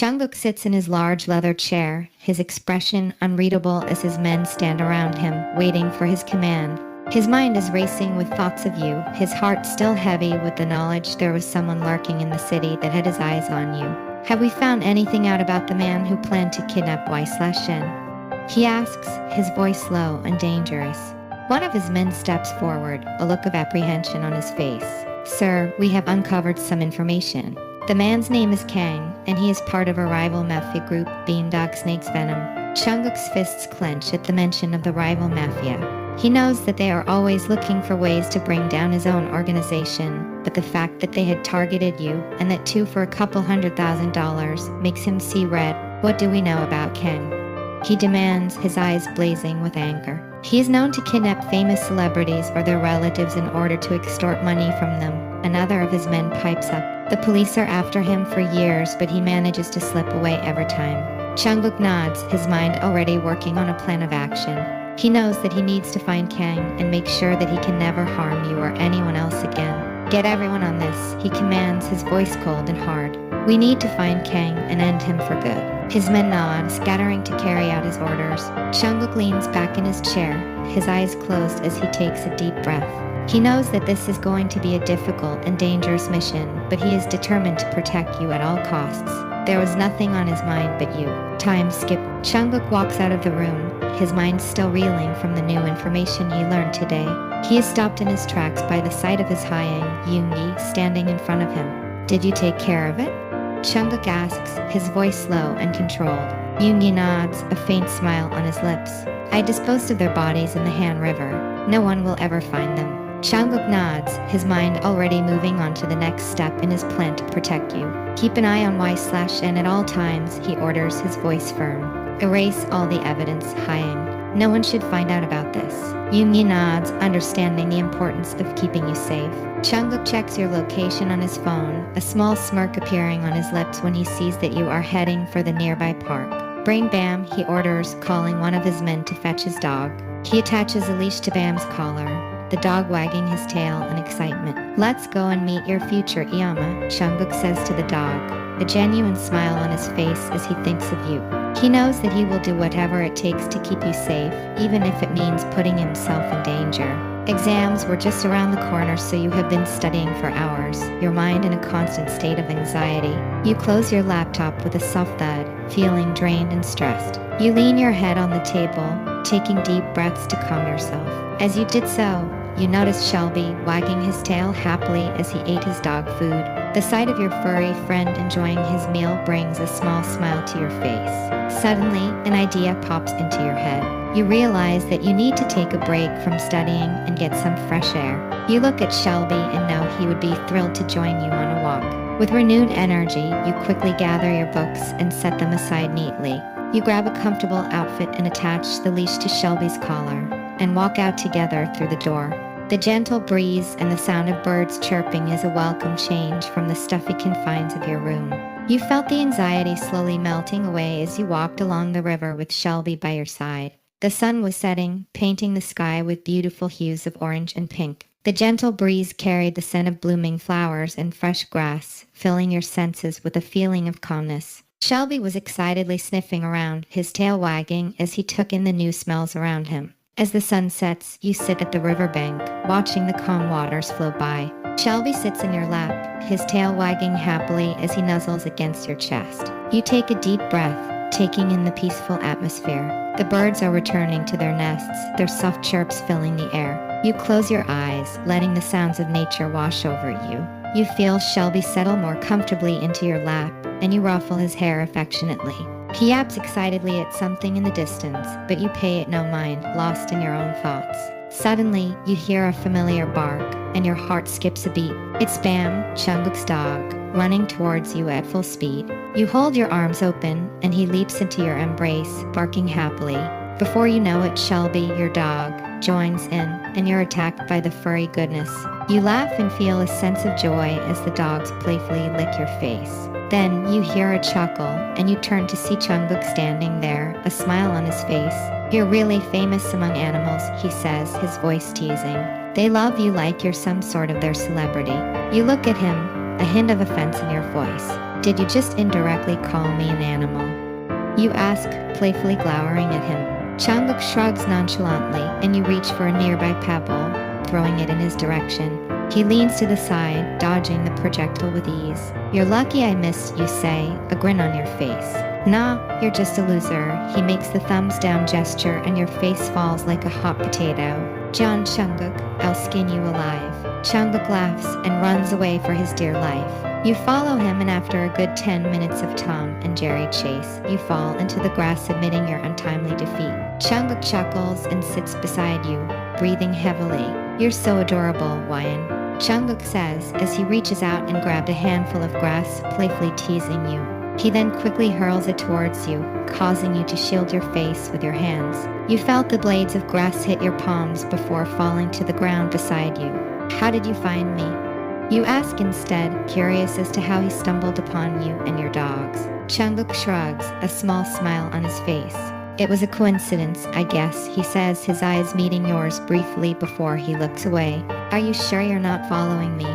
Jungkook sits in his large leather chair, his expression unreadable as his men stand around him, waiting for his command. His mind is racing with thoughts of you, his heart still heavy with the knowledge there was someone lurking in the city that had his eyes on you. Have we found anything out about the man who planned to kidnap Y/Shen? He asks, his voice low and dangerous. One of his men steps forward, a look of apprehension on his face. Sir, we have uncovered some information. The man's name is Kang, and he is part of a rival mafia group, Beandog Snake's Venom. Jungkook's fists clench at the mention of the rival mafia. He knows that they are always looking for ways to bring down his own organization, but the fact that they had targeted you, and that too for a couple $100,000, makes him see red. What do we know about Kang? He demands, his eyes blazing with anger. He is known to kidnap famous celebrities or their relatives in order to extort money from them. Another of his men pipes up. The police are after him for years, but he manages to slip away every time. Jungkook nods, his mind already working on a plan of action. He knows that he needs to find Kang and make sure that he can never harm you or anyone else again. Get everyone on this, he commands, his voice cold and hard. We need to find Kang and end him for good. His men nod, scattering to carry out his orders. Jungkook leans back in his chair, his eyes closed as he takes a deep breath. He knows that this is going to be a difficult and dangerous mission, but he is determined to protect you at all costs. There was nothing on his mind but you. Time skipped. Jungkook walks out of the room, his mind still reeling from the new information he learned today. He is stopped in his tracks by the sight of his hyang, Yoongi, standing in front of him. Did you take care of it? Jungkook asks, his voice low and controlled. Yoongi nods, a faint smile on his lips. I disposed of their bodies in the Han River. No one will ever find them. Jungkook nods, his mind already moving on to the next step in his plan to protect you. Keep an eye on Y/N at all times, he orders, his voice firm. Erase all the evidence, Hyang. No one should find out about this. Yoongi nods, understanding the importance of keeping you safe. Jungkook checks your location on his phone, a small smirk appearing on his lips when he sees that you are heading for the nearby park. Bring Bam, he orders, calling one of his men to fetch his dog. He attaches a leash to Bam's collar, the dog wagging his tail in excitement. Let's go and meet your future Iyama, Jungkook says to the dog, a genuine smile on his face as he thinks of you. He knows that he will do whatever it takes to keep you safe, even if it means putting himself in danger. Exams were just around the corner, so you have been studying for hours, your mind in a constant state of anxiety. You close your laptop with a soft thud, feeling drained and stressed. You lean your head on the table, taking deep breaths to calm yourself. As you did so, you notice Shelby wagging his tail happily as he ate his dog food. The sight of your furry friend enjoying his meal brings a small smile to your face. Suddenly, an idea pops into your head. You realize that you need to take a break from studying and get some fresh air. You look at Shelby and know he would be thrilled to join you on a walk. With renewed energy, you quickly gather your books and set them aside neatly. You grab a comfortable outfit and attach the leash to Shelby's collar, and walk out together through the door. The gentle breeze and the sound of birds chirping is a welcome change from the stuffy confines of your room. You felt the anxiety slowly melting away as you walked along the river with Shelby by your side. The sun was setting, painting the sky with beautiful hues of orange and pink. The gentle breeze carried the scent of blooming flowers and fresh grass, filling your senses with a feeling of calmness. Shelby was excitedly sniffing around, his tail wagging as he took in the new smells around him. As the sun sets, you sit at the riverbank, watching the calm waters flow by. Shelby sits in your lap, his tail wagging happily as he nuzzles against your chest. You take a deep breath, taking in the peaceful atmosphere. The birds are returning to their nests, their soft chirps filling the air. You close your eyes, letting the sounds of nature wash over you. You feel Shelby settle more comfortably into your lap, and you ruffle his hair affectionately. He yaps excitedly at something in the distance, but you pay it no mind, lost in your own thoughts. Suddenly, you hear a familiar bark, and your heart skips a beat. It's Bam, Jungkook's dog, running towards you at full speed. You hold your arms open, and he leaps into your embrace, barking happily. Before you know it, Shelby, your dog, joins in, and you're attacked by the furry goodness. You laugh and feel a sense of joy as the dogs playfully lick your face. Then you hear a chuckle, and you turn to see Jungkook standing there, a smile on his face. You're really famous among animals, he says, his voice teasing. They love you like you're some sort of their celebrity. You look at him, a hint of offense in your voice. Did you just indirectly call me an animal? You ask, playfully glowering at him. Changbuk shrugs nonchalantly, and you reach for a nearby pebble, throwing it in his direction. He leans to the side, dodging the projectile with ease. You're lucky I missed, you say, a grin on your face. Nah, you're just a loser. He makes the thumbs down gesture and your face falls like a hot potato. Jeon Changbuk, I'll skin you alive. Changbuk laughs and runs away for his dear life. You follow him and after a good 10 minutes of Tom and Jerry chase, you fall into the grass admitting your untimely defeat. Changbuk chuckles and sits beside you, breathing heavily. You're so adorable, Wyan. Changbuk says as he reaches out and grabbed a handful of grass, playfully teasing you. He then quickly hurls it towards you, causing you to shield your face with your hands. You felt the blades of grass hit your palms before falling to the ground beside you. How did you find me? You ask instead, curious as to how he stumbled upon you and your dogs. Changbuk shrugs, a small smile on his face. It was a coincidence, I guess, he says, his eyes meeting yours briefly before he looks away. Are you sure you're not following me?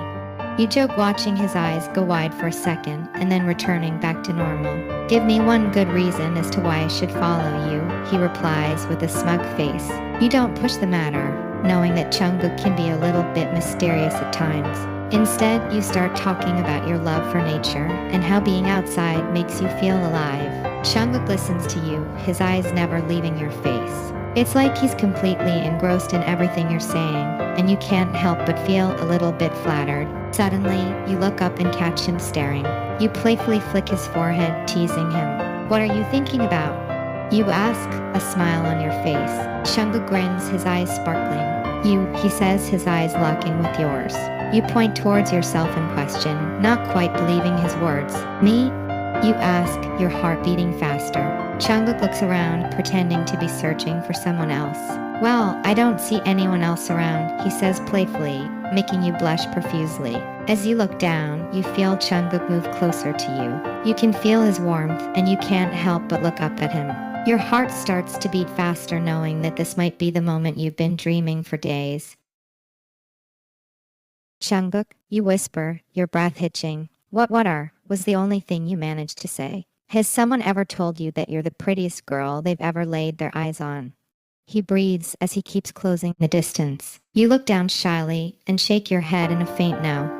You joke, watching his eyes go wide for a second, and then returning back to normal. Give me one good reason as to why I should follow you, he replies with a smug face. You don't push the matter, knowing that Changbuk can be a little bit mysterious at times. Instead, you start talking about your love for nature, and how being outside makes you feel alive. Changbuk listens to you, his eyes never leaving your face. It's like he's completely engrossed in everything you're saying, and you can't help but feel a little bit flattered. Suddenly, you look up and catch him staring. You playfully flick his forehead, teasing him. What are you thinking about? You ask, a smile on your face. Changbuk grins, his eyes sparkling. You, he says, his eyes locking with yours. You point towards yourself in question, not quite believing his words. Me? You ask, your heart beating faster. Changbuk looks around, pretending to be searching for someone else. Well, I don't see anyone else around, he says playfully, making you blush profusely. As you look down, you feel Changbuk move closer to you. You can feel his warmth, and you can't help but look up at him. Your heart starts to beat faster, knowing that this might be the moment you've been dreaming for days. Changbuk, you whisper, your breath hitching. What was the only thing you managed to say. Has someone ever told you that you're the prettiest girl they've ever laid their eyes on? He breathes as he keeps closing the distance. You look down shyly and shake your head in a faint no.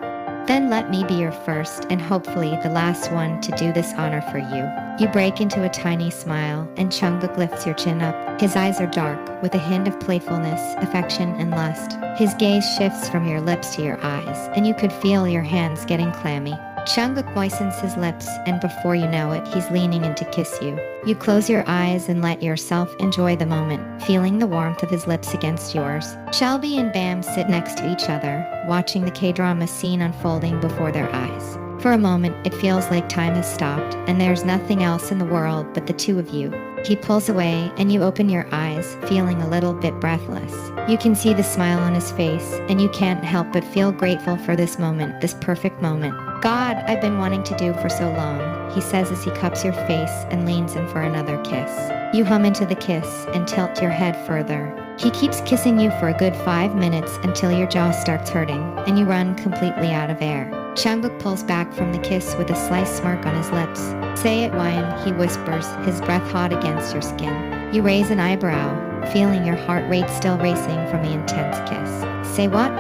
Then let me be your first and hopefully the last one to do this honor for you. You break into a tiny smile and Changbuk lifts your chin up. His eyes are dark, with a hint of playfulness, affection, and lust. His gaze shifts from your lips to your eyes, and you could feel your hands getting clammy. Changbuk moistens his lips, and before you know it, he's leaning in to kiss you. You close your eyes and let yourself enjoy the moment, feeling the warmth of his lips against yours. Shelby and Bam sit next to each other, watching the K-drama scene unfolding before their eyes. For a moment, it feels like time has stopped, and there's nothing else in the world but the two of you. He pulls away, and you open your eyes, feeling a little bit breathless. You can see the smile on his face, and you can't help but feel grateful for this moment, this perfect moment. God, I've been wanting to do for so long, he says as he cups your face and leans in for another kiss. You hum into the kiss and tilt your head further. He keeps kissing you for a good 5 minutes until your jaw starts hurting, and you run completely out of air. Changbuk pulls back from the kiss with a slight smirk on his lips. Say it, Wyan, he whispers, his breath hot against your skin. You raise an eyebrow, feeling your heart rate still racing from the intense kiss. Say what?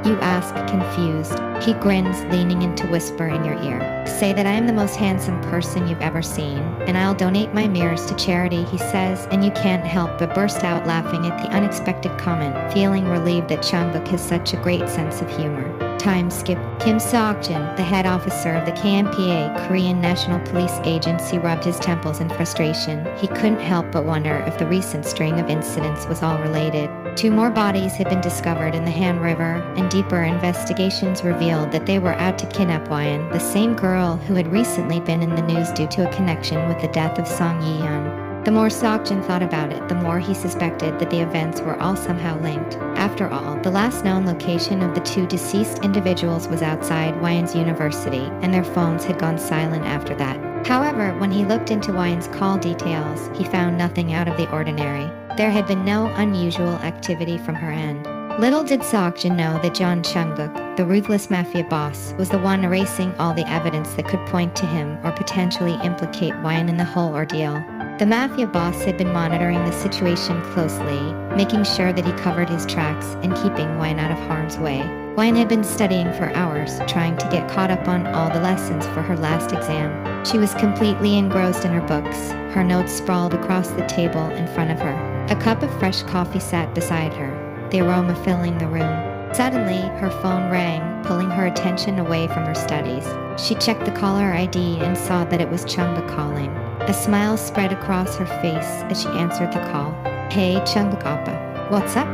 You ask, confused. He grins, leaning in to whisper in your ear. Say that I am the most handsome person you've ever seen, and I'll donate my mirrors to charity, he says, and you can't help but burst out laughing at the unexpected comment, feeling relieved that Changbuk has such a great sense of humor. Time skip. Kim Seok-jin, the head officer of the KMPA, Korean National Police Agency, rubbed his temples in frustration. He couldn't help but wonder if the recent string of incidents was all related. 2 more bodies had been discovered in the Han River, and deeper investigations revealed that they were out to kidnap Wyan, the same girl who had recently been in the news due to a connection with the death of Song Yi-hyun. The more Seok-jin thought about it, the more he suspected that the events were all somehow linked. After all, the last known location of the 2 deceased individuals was outside Wyan's university, and their phones had gone silent after that. However, when he looked into Wyan's call details, he found nothing out of the ordinary. There had been no unusual activity from her end. Little did Seokjin know that Jeon Chungguk, the ruthless mafia boss, was the one erasing all the evidence that could point to him or potentially implicate Hwan in the whole ordeal. The mafia boss had been monitoring the situation closely, making sure that he covered his tracks and keeping Hwan out of harm's way. Hwan had been studying for hours, trying to get caught up on all the lessons for her last exam. She was completely engrossed in her books, her notes sprawled across the table in front of her. A cup of fresh coffee sat beside her, the aroma filling the room. Suddenly, her phone rang, pulling her attention away from her studies. She checked the caller ID and saw that it was Chungguk calling. A smile spread across her face as she answered the call. "Hey, Chungguk Appa. What's up?"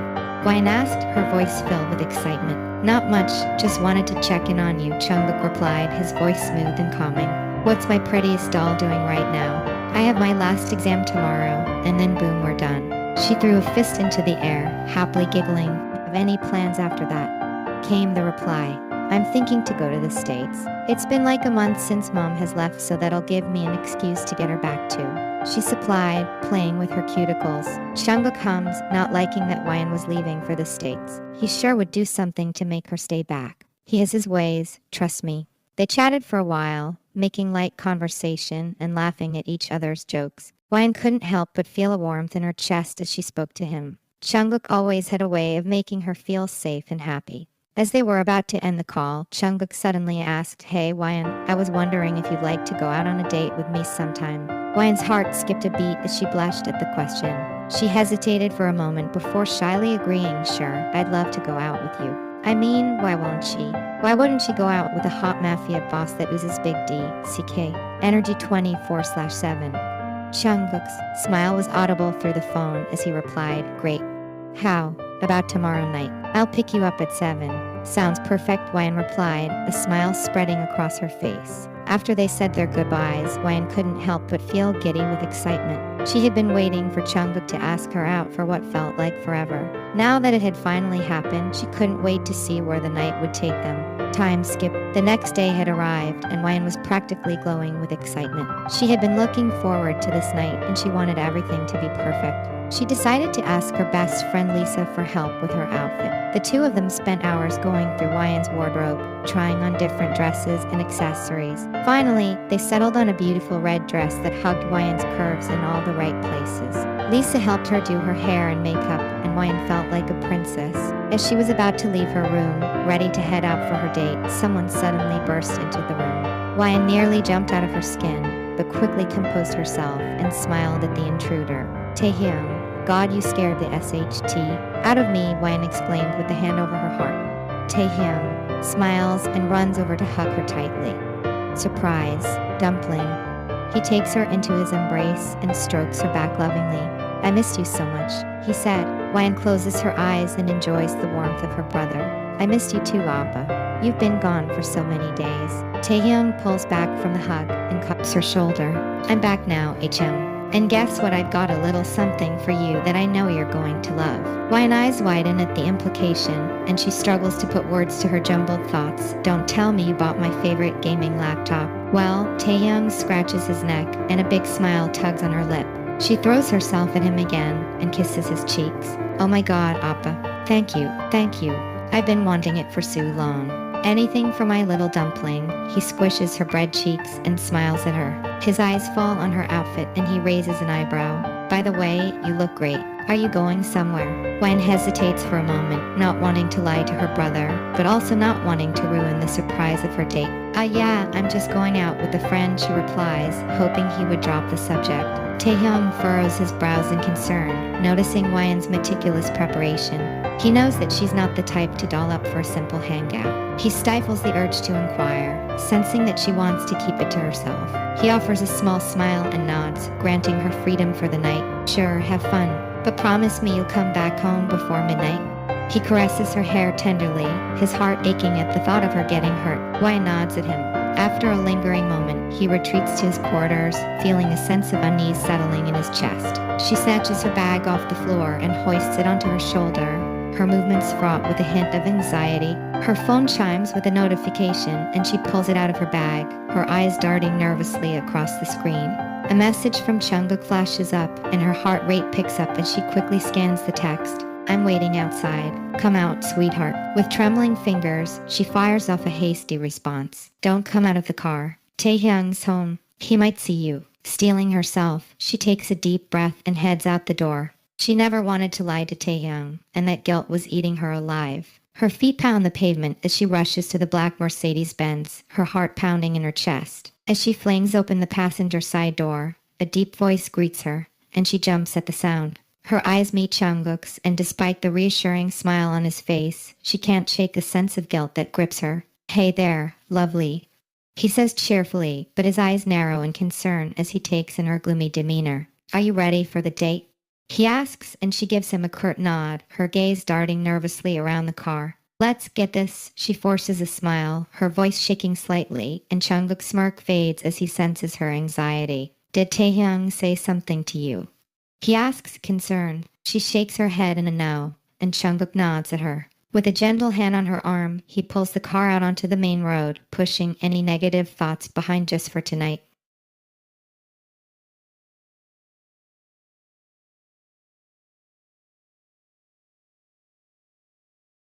Hwan asked, her voice filled with excitement. "Not much, just wanted to check in on you," Chungguk replied, his voice smooth and calming. "What's my prettiest doll doing right now? I have my last exam tomorrow, and then boom, we're done." She threw a fist into the air, happily giggling. "Have any plans after that?" Came the reply. "I'm thinking to go to the States. It's been like a month since Mom has left, so that'll give me an excuse to get her back too," she supplied, playing with her cuticles. Chungguk hummed, not liking that Hwan was leaving for the States. He sure would do something to make her stay back. He has his ways, trust me. They chatted for a while, making light conversation and laughing at each other's jokes. Hwan couldn't help but feel a warmth in her chest as she spoke to him. Chungguk always had a way of making her feel safe and happy. As they were about to end the call, Chungguk suddenly asked, "Hey, Hwan, I was wondering if you'd like to go out on a date with me sometime." Hwan's heart skipped a beat as she blushed at the question. She hesitated for a moment before shyly agreeing, "Sure, I'd love to go out with you." "I mean, why won't she? Why wouldn't she go out with a hot mafia boss that oozes big D, CK, energy 24/7? Chungguk's smile was audible through the phone as he replied, "Great. How about tomorrow night? I'll pick you up at 7. "Sounds perfect," Hwan replied, a smile spreading across her face. After they said their goodbyes, Hwan couldn't help but feel giddy with excitement. She had been waiting for Chungguk to ask her out for what felt like forever. Now that it had finally happened, she couldn't wait to see where the night would take them. Time skipped. The next day had arrived, and Hwan was practically glowing with excitement. She had been looking forward to this night, and she wanted everything to be perfect. She decided to ask her best friend Lisa for help with her outfit. The two of them spent hours going through Hwan's wardrobe, trying on different dresses and accessories. Finally, they settled on a beautiful red dress that hugged Hwan's curves in all the right places. Lisa helped her do her hair and makeup, and Hwan felt like a princess. As she was about to leave her room, ready to head out for her date, someone suddenly burst into the room. Hwan nearly jumped out of her skin, but quickly composed herself and smiled at the intruder. "Taehyung, God, you scared the SHT out of me," Hwan exclaimed with the hand over her heart. Taehyung smiles and runs over to hug her tightly. Surprise, dumpling. He takes her into his embrace and strokes her back lovingly. "I missed you so much," he said. Hwan closes her eyes and enjoys the warmth of her brother. "I missed you too, Appa. You've been gone for so many days." Taehyung pulls back from the hug and cups her shoulder. "I'm back now, HM. And guess what, I've got a little something for you that I know you're going to love." Hwan's eyes widen at the implication, and she struggles to put words to her jumbled thoughts. "Don't tell me you bought my favorite gaming laptop." "Well," Taehyung scratches his neck, and a big smile tugs on her lip. She throws herself at him again and kisses his cheeks. "Oh my God, Appa. Thank you, thank you. I've been wanting it for so long. Anything for my little dumpling." He squishes her bread cheeks and smiles at her. His eyes fall on her outfit and he raises an eyebrow. "By the way, you look great. Are you going somewhere?" Hwan hesitates for a moment, not wanting to lie to her brother, but also not wanting to ruin the surprise of her date. Yeah, I'm just going out with a friend," she replies, hoping he would drop the subject. Taehyung furrows his brows in concern, noticing Hwan's meticulous preparation. He knows that she's not the type to doll up for a simple hangout. He stifles the urge to inquire, sensing that she wants to keep it to herself. He offers a small smile and nods, granting her freedom for the night. "Sure, have fun. But promise me you'll come back home before midnight." He caresses her hair tenderly, his heart aching at the thought of her getting hurt. Hwan nods at him. After a lingering moment, he retreats to his quarters, feeling a sense of unease settling in his chest. She snatches her bag off the floor and hoists it onto her shoulder, her movements fraught with a hint of anxiety. Her phone chimes with a notification, and she pulls it out of her bag, her eyes darting nervously across the screen. A message from Chungguk flashes up, and her heart rate picks up as she quickly scans the text. "I'm waiting outside. Come out, sweetheart. With trembling fingers, she fires off a hasty response. Don't come out of the car. Taehyung's home. He might see you. Steeling herself, she takes a deep breath and heads out the door. She never wanted to lie to Taehyung, and that guilt was eating her alive. Her feet pound the pavement as she rushes to the black Mercedes-Benz, her heart pounding in her chest. As she flings open the passenger side door, a deep voice greets her, and she jumps at the sound. Her eyes meet Jungkook's, and despite the reassuring smile on his face, she can't shake the sense of guilt that grips her. Hey there, lovely. He says cheerfully, but his eyes narrow in concern as he takes in her gloomy demeanor. Are you ready for the date? He asks, and she gives him a curt nod, her gaze darting nervously around the car. Let's get this, she forces a smile, her voice shaking slightly, and Jungkook's smirk fades as he senses her anxiety. Did Taehyung say something to you? He asks, concerned. She shakes her head in a no, and Jungkook nods at her. With a gentle hand on her arm, he pulls the car out onto the main road, pushing any negative thoughts behind just for tonight.